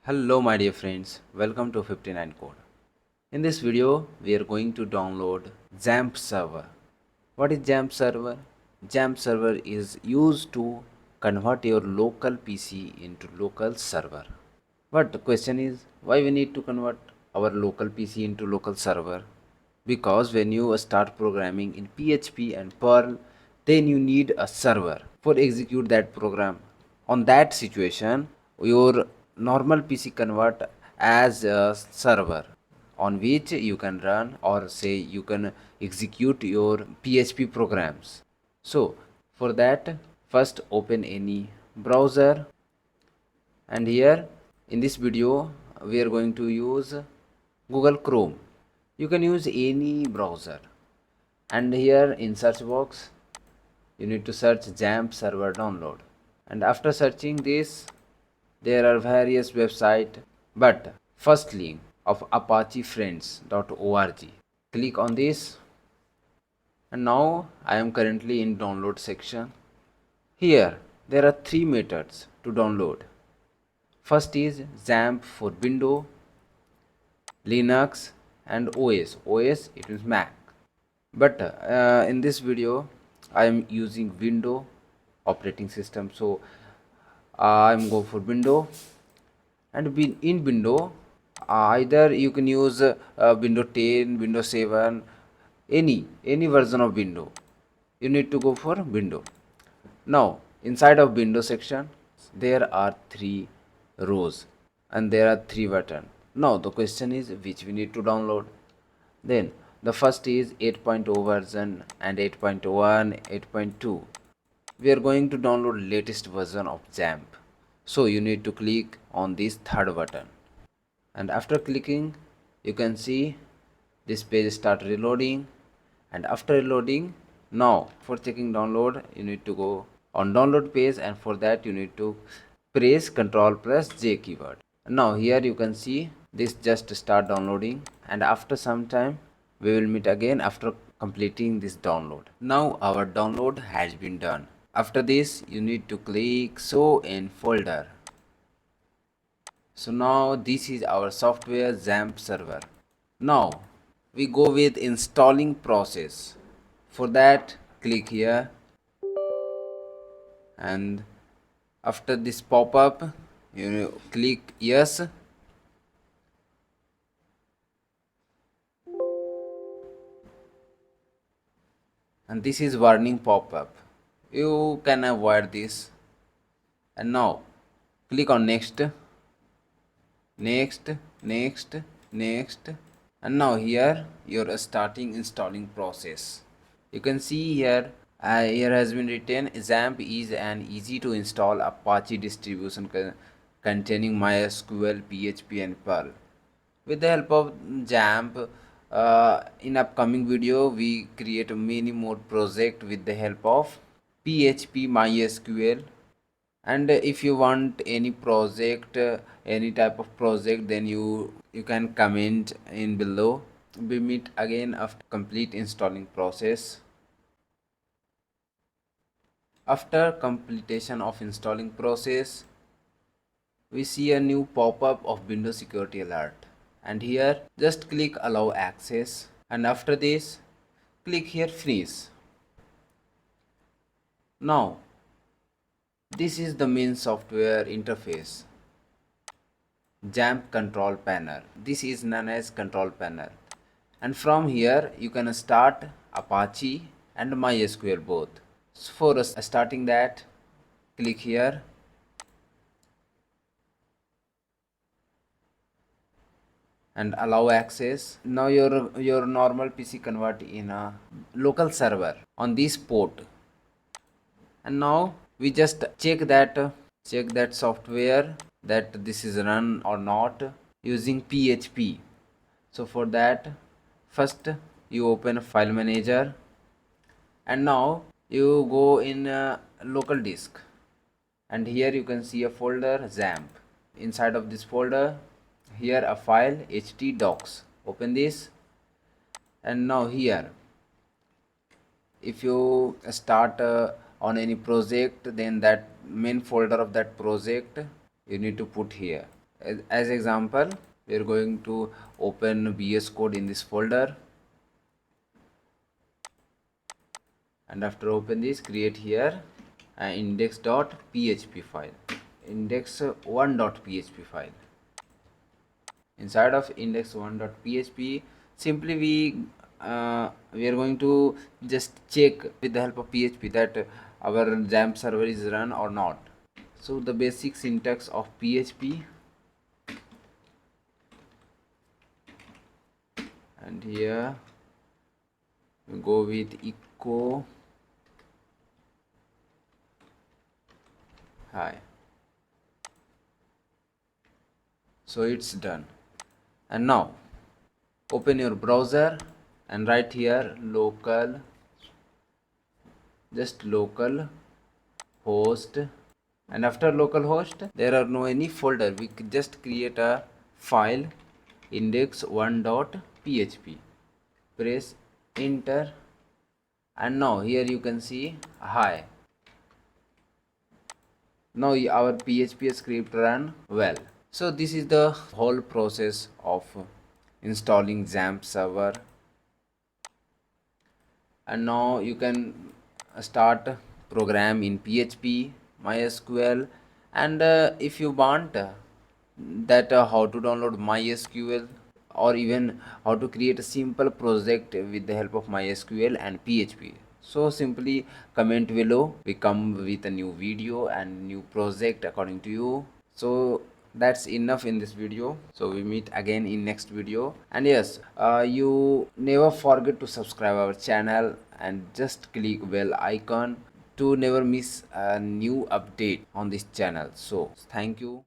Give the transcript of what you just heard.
Hello my dear friends, welcome to 59 Code. In this video, we are going to download XAMPP server. What is XAMPP server? XAMPP server is used to convert your local PC into local server. But the question is, why we need to convert our local PC into local server? Because when you start programming in PHP and Perl, then you need a server for execute that program. On that situation, your normal PC convert as a server on which you can run or say you can execute your PHP programs. So for that, first open any browser, and here in this video we are going to use Google Chrome. You can use any browser, and here in search box you need to search XAMPP server download, and after searching this there are various websites, but first link of apachefriends.org, click on this, and now I am currently in download section. Here there are three methods to download. First is XAMPP for Windows, Linux and OS. OS it means Mac. But in this video I am using Windows operating system, so I'm go for Windows. And in Windows, either you can use Windows 10, Windows 7, any version of Windows. You need to go for Windows. Now inside of Windows section there are three rows and there are three buttons. Now the question is which we need to download. Then the first is 8.0 version and 8.1, 8.2. We are going to download latest version of XAMPP. So you need to click on this third button, and after clicking you can see this page start reloading, and after reloading, now for checking download you need to go on download page, and for that you need to press Ctrl plus J keyword. Now here you can see this just start downloading, and after some time we will meet again after completing this download. Now our download has been done. After this you need to click show in folder. So now this is our software XAMPP server. Now we go with installing process. For that click here, and after this pop-up you click yes, and this is warning pop-up. You can avoid this, and now click on next, next, next, next, and now here you're starting installing process. You can see here here has been written XAMPP is an easy to install Apache distribution containing MySQL, PHP and Perl. With the help of XAMPP, in upcoming video we create many more project with the help of PHP, MySQL. And if you want any project, any type of project, then you can comment in below. We meet again after complete installing process. After completion of installing process, we see a new pop-up of Windows security alert, and here just click allow access, and after this click here freeze. Now this is the main software interface, XAMPP control panel. This is known as control panel, and from here you can start Apache and MySQL both. So for starting that, click here, and allow access. Now your normal PC convert in a local server on this port, and now we just check that software that this is run or not using PHP. So for that, first you open a file manager, and now you go in local disk, and here you can see a folder XAMPP. Inside of this folder here a file htdocs. Open this, and now here if you start on any project, then that main folder of that project you need to put here. As example, we are going to open VS Code in this folder, and after open this, create here an index.php file, index1.php file. Inside of index1.php, simply we are going to just check with the help of PHP that our XAMPP server is run or not. So the basic syntax of PHP, and here we go with echo hi. So it's done. And now open your browser and write here local, just local host, and after localhost there are no any folder, we just create a file index1.php, press enter, and now here you can see hi. Now our PHP script run well. So this is the whole process of installing XAMPP server, and now you can start program in PHP, MySQL, and if you want that how to download MySQL, or even how to create a simple project with the help of MySQL and PHP, so simply comment below, we come with a new video and new project according to you. So that's enough in this video, so we meet again in next video. And yes, you never forget to subscribe our channel and just click bell icon to never miss a new update on this channel. So thank you.